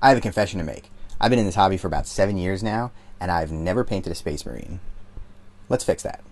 I have a confession to make. I've been in this hobby for about 7 years now, and I've never painted a Space Marine. Let's fix that.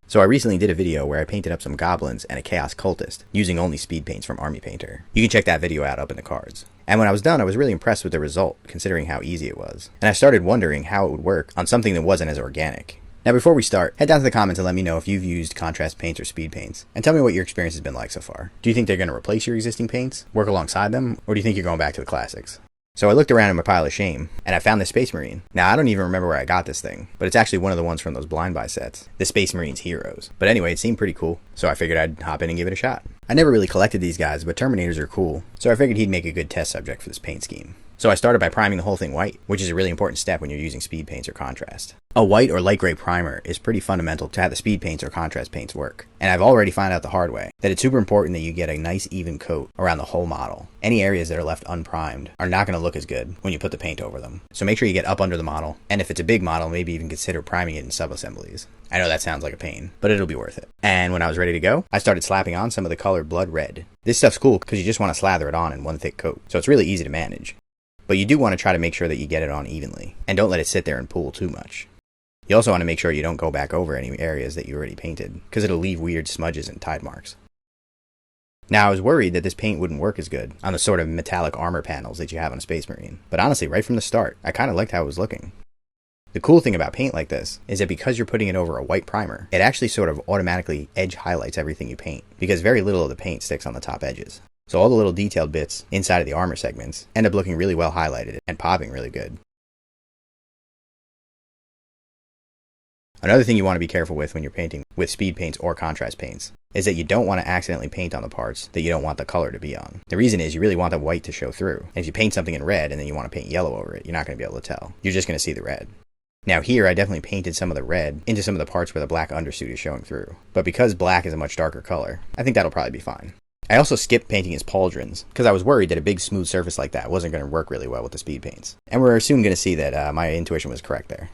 So I recently did a video where I painted up some goblins and a chaos cultist using only speed paints from Army Painter. You can check that video out up in the cards. And when I was done, I was really impressed with the result, considering how easy it was. And I started wondering how it would work on something that wasn't as organic. Now before we start, head down to the comments and let me know if you've used contrast paints or speed paints, and tell me what your experience has been like so far. Do you think they're going to replace your existing paints, work alongside them, or do you think you're going back to the classics? So I looked around in my pile of shame, and I found this Space Marine. Now I don't even remember where I got this thing, but it's actually one of the ones from those blind buy sets, the Space Marines Heroes. But anyway, it seemed pretty cool, so I figured I'd hop in and give it a shot. I never really collected these guys, but Terminators are cool, so I figured he'd make a good test subject for this paint scheme. So I started by priming the whole thing white, which is a really important step when you're using speed paints or contrast. A white or light gray primer is pretty fundamental to how the speed paints or contrast paints work. And I've already found out the hard way that it's super important that you get a nice even coat around the whole model. Any areas that are left unprimed are not going to look as good when you put the paint over them. So make sure you get up under the model, and if it's a big model, maybe even consider priming it in sub-assemblies. I know that sounds like a pain, but it'll be worth it. And when I was ready to go, I started slapping on some of the color Blood Red. This stuff's cool because you just want to slather it on in one thick coat, so it's really easy to manage. But you do want to try to make sure that you get it on evenly, and don't let it sit there and pool too much. You also want to make sure you don't go back over any areas that you already painted, because it'll leave weird smudges and tide marks. Now I was worried that this paint wouldn't work as good on the sort of metallic armor panels that you have on a Space Marine, but honestly, right from the start, I kind of liked how it was looking. The cool thing about paint like this is that because you're putting it over a white primer, it actually sort of automatically edge highlights everything you paint, because very little of the paint sticks on the top edges. So all the little detailed bits inside of the armor segments end up looking really well highlighted and popping really good. Another thing you want to be careful with when you're painting with speed paints or contrast paints is that you don't want to accidentally paint on the parts that you don't want the color to be on. The reason is you really want the white to show through. And if you paint something in red and then you want to paint yellow over it, you're not going to be able to tell. You're just going to see the red. Now here I definitely painted some of the red into some of the parts where the black undersuit is showing through. But because black is a much darker color, I think that'll probably be fine. I also skipped painting his pauldrons, because I was worried that a big smooth surface like that wasn't going to work really well with the speed paints. And we're soon going to see that my intuition was correct there.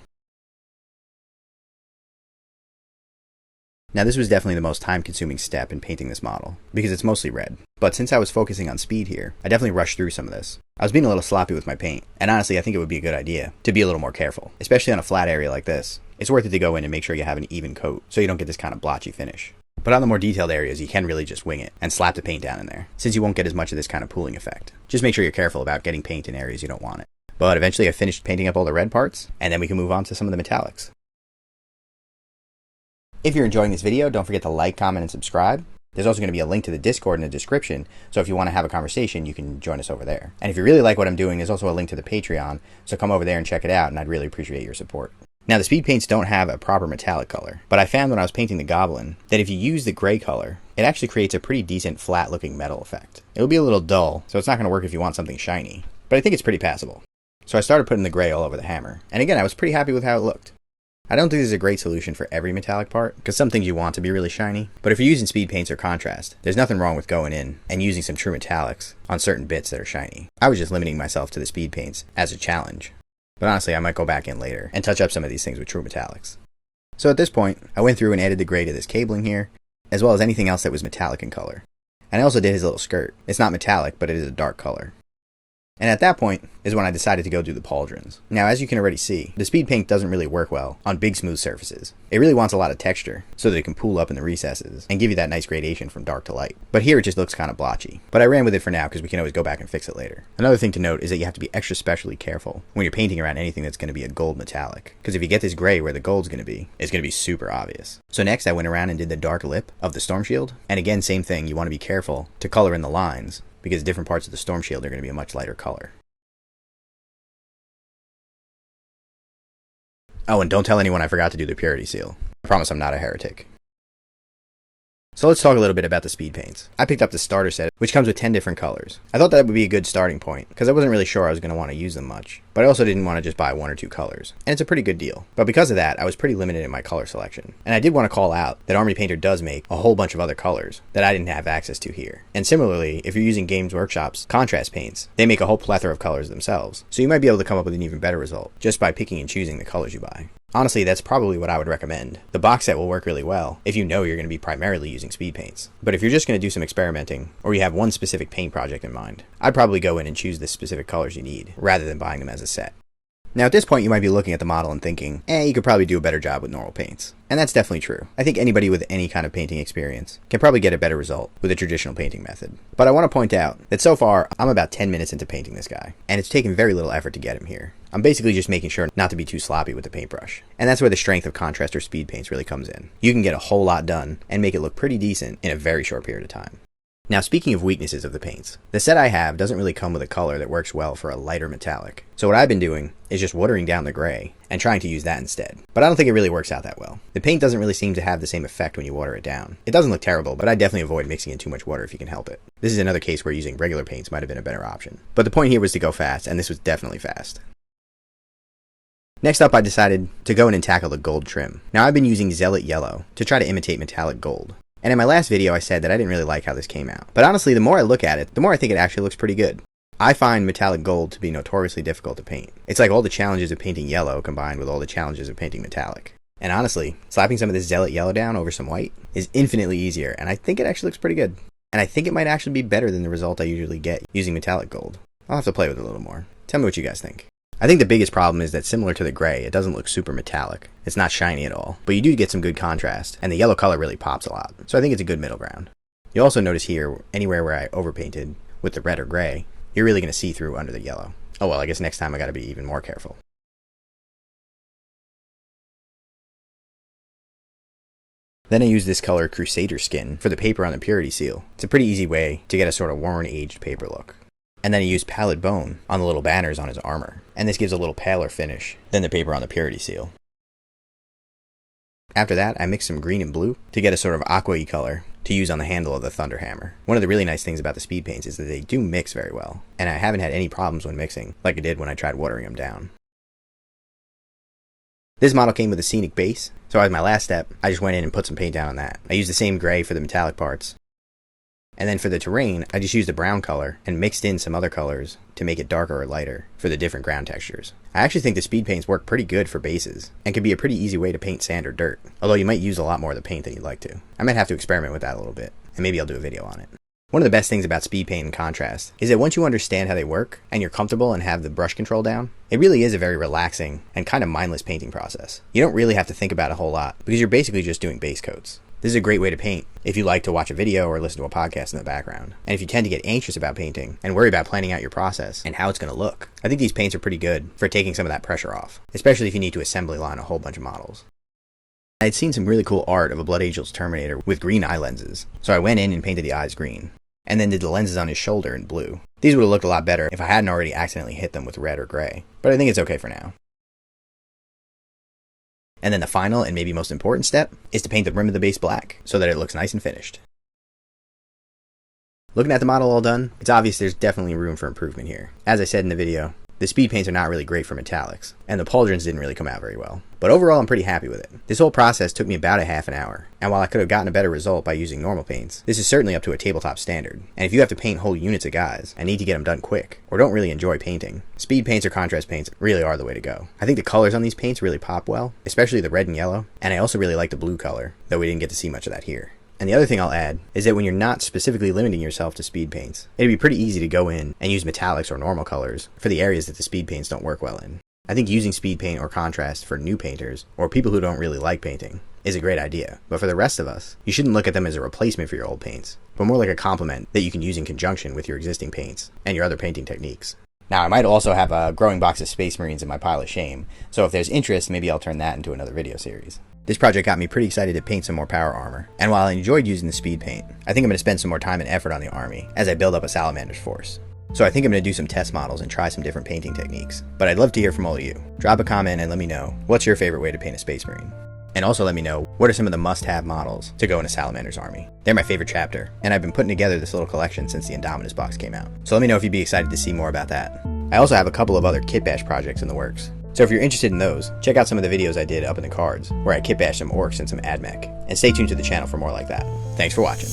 Now this was definitely the most time-consuming step in painting this model, because it's mostly red. But since I was focusing on speed here, I definitely rushed through some of this. I was being a little sloppy with my paint, and honestly I think it would be a good idea to be a little more careful, especially on a flat area like this. It's worth it to go in and make sure you have an even coat, so you don't get this kind of blotchy finish. But on the more detailed areas, you can really just wing it and slap the paint down in there, since you won't get as much of this kind of pooling effect. Just make sure you're careful about getting paint in areas you don't want it. But eventually I finished painting up all the red parts, and then we can move on to some of the metallics. If you're enjoying this video, don't forget to like, comment, and subscribe. There's also going to be a link to the Discord in the description, so if you want to have a conversation, you can join us over there. And if you really like what I'm doing, there's also a link to the Patreon, so come over there and check it out, and I'd really appreciate your support. Now the speed paints don't have a proper metallic color, but I found when I was painting the goblin that if you use the gray color, it actually creates a pretty decent flat looking metal effect. It'll be a little dull, so it's not going to work if you want something shiny, but I think it's pretty passable. So I started putting the gray all over the hammer, and again I was pretty happy with how it looked. I don't think this is a great solution for every metallic part, because some things you want to be really shiny, but if you're using speed paints or contrast, there's nothing wrong with going in and using some true metallics on certain bits that are shiny. I was just limiting myself to the speed paints as a challenge. But honestly, I might go back in later and touch up some of these things with true metallics. So at this point, I went through and added the gray to this cabling here, as well as anything else that was metallic in color. And I also did his little skirt. It's not metallic, but it is a dark color. And at that point is when I decided to go do the pauldrons. Now, as you can already see, the speed paint doesn't really work well on big smooth surfaces. It really wants a lot of texture so that it can pool up in the recesses and give you that nice gradation from dark to light. But here it just looks kind of blotchy. But I ran with it for now because we can always go back and fix it later. Another thing to note is that you have to be extra specially careful when you're painting around anything that's going to be a gold metallic. Because if you get this gray where the gold's going to be, it's going to be super obvious. So next I went around and did the dark lip of the storm shield. And again, same thing, you want to be careful to color in the lines because different parts of the storm shield are going to be a much lighter color. Oh, and don't tell anyone I forgot to do the purity seal. I promise I'm not a heretic. So let's talk a little bit about the speed paints. I picked up the starter set, which comes with 10 different colors. I thought that would be a good starting point, because I wasn't really sure I was going to want to use them much. but I also didn't want to just buy 1 or 2 colors, and it's a pretty good deal. But because of that, I was pretty limited in my color selection. And I did want to call out that Army Painter does make a whole bunch of other colors that I didn't have access to here. And similarly, if you're using Games Workshop's contrast paints, they make a whole plethora of colors themselves, so you might be able to come up with an even better result just by picking and choosing the colors you buy. Honestly, that's probably what I would recommend. The box set will work really well if you know you're going to be primarily using speed paints. But if you're just going to do some experimenting, or you have one specific paint project in mind, I'd probably go in and choose the specific colors you need, rather than buying them as a set. Now at this point you might be looking at the model and thinking, you could probably do a better job with normal paints. And that's definitely true. I think anybody with any kind of painting experience can probably get a better result with a traditional painting method. But I want to point out that so far, I'm about 10 minutes into painting this guy, and it's taken very little effort to get him here. I'm basically just making sure not to be too sloppy with the paintbrush. And that's where the strength of contrast or speed paints really comes in. You can get a whole lot done and make it look pretty decent in a very short period of time. Now speaking of weaknesses of the paints, the set I have doesn't really come with a color that works well for a lighter metallic. So what I've been doing is just watering down the gray and trying to use that instead. But I don't think it really works out that well. The paint doesn't really seem to have the same effect when you water it down. It doesn't look terrible, but I definitely avoid mixing in too much water if you can help it. This is another case where using regular paints might have been a better option. But the point here was to go fast, and this was definitely fast. Next up, I decided to go in and tackle the gold trim. Now I've been using Zealot Yellow to try to imitate metallic gold. And in my last video I said that I didn't really like how this came out. But honestly, the more I look at it, the more I think it actually looks pretty good. I find metallic gold to be notoriously difficult to paint. It's like all the challenges of painting yellow combined with all the challenges of painting metallic. And honestly, slapping some of this Zealot Yellow down over some white is infinitely easier, and I think it actually looks pretty good. And I think it might actually be better than the result I usually get using metallic gold. I'll have to play with it a little more. Tell me what you guys think. I think the biggest problem is that similar to the gray, it doesn't look super metallic. It's not shiny at all, but you do get some good contrast, and the yellow color really pops a lot, so I think it's a good middle ground. You'll also notice here, anywhere where I overpainted with the red or gray, you're really going to see through under the yellow. Oh well, I guess next time I gotta be even more careful. Then I use this color Crusader Skin for the paper on the purity seal. It's a pretty easy way to get a sort of worn, aged paper look. And then I use Pallid Bone on the little banners on his armor, and this gives a little paler finish than the paper on the purity seal. After that, I mix some green and blue to get a sort of aqua-y color to use on the handle of the Thunder Hammer. One of the really nice things about the speed paints is that they do mix very well, and I haven't had any problems when mixing, like I did when I tried watering them down. This model came with a scenic base, so as my last step, I just went in and put some paint down on that. I used the same gray for the metallic parts. And then for the terrain, I just used a brown color and mixed in some other colors to make it darker or lighter for the different ground textures. I actually think the speed paints work pretty good for bases and can be a pretty easy way to paint sand or dirt, although you might use a lot more of the paint than you'd like to. I might have to experiment with that a little bit, and maybe I'll do a video on it. One of the best things about speed paint and contrast is that once you understand how they work and you're comfortable and have the brush control down, it really is a very relaxing and kind of mindless painting process. You don't really have to think about it a whole lot because you're basically just doing base coats. This is a great way to paint if you like to watch a video or listen to a podcast in the background. And if you tend to get anxious about painting and worry about planning out your process and how it's going to look, I think these paints are pretty good for taking some of that pressure off, especially if you need to assembly line a whole bunch of models. I had seen some really cool art of a Blood Angel's Terminator with green eye lenses, so I went in and painted the eyes green, and then did the lenses on his shoulder in blue. These would have looked a lot better if I hadn't already accidentally hit them with red or gray, but I think it's okay for now. And then the final and maybe most important step is to paint the rim of the base black so that it looks nice and finished. Looking at the model all done, it's obvious there's definitely room for improvement here. As I said in the video, the speed paints are not really great for metallics, and the pauldrons didn't really come out very well. But overall, I'm pretty happy with it. This whole process took me about a half an hour, and while I could have gotten a better result by using normal paints, this is certainly up to a tabletop standard. And if you have to paint whole units of guys and need to get them done quick, or don't really enjoy painting, speed paints or contrast paints really are the way to go. I think the colors on these paints really pop well, especially the red and yellow, and I also really like the blue color, though we didn't get to see much of that here. And the other thing I'll add is that when you're not specifically limiting yourself to speed paints, it'd be pretty easy to go in and use metallics or normal colors for the areas that the speed paints don't work well in. I think using speed paint or contrast for new painters, or people who don't really like painting, is a great idea. But for the rest of us, you shouldn't look at them as a replacement for your old paints, but more like a complement that you can use in conjunction with your existing paints and your other painting techniques. Now, I might also have a growing box of Space Marines in my pile of shame, so if there's interest, maybe I'll turn that into another video series. This project got me pretty excited to paint some more power armor, and while I enjoyed using the speed paint, I think I'm going to spend some more time and effort on the army as I build up a Salamander's force. So I think I'm going to do some test models and try some different painting techniques, but I'd love to hear from all of you. Drop a comment and let me know what's your favorite way to paint a Space Marine. And also let me know what are some of the must-have models to go in a Salamander's army. They're my favorite chapter, and I've been putting together this little collection since the Indominus box came out. So let me know if you'd be excited to see more about that. I also have a couple of other kit bash projects in the works. So if you're interested in those, check out some of the videos I did up in the cards, where I kit bashed some orcs and some admech. And stay tuned to the channel for more like that. Thanks for watching.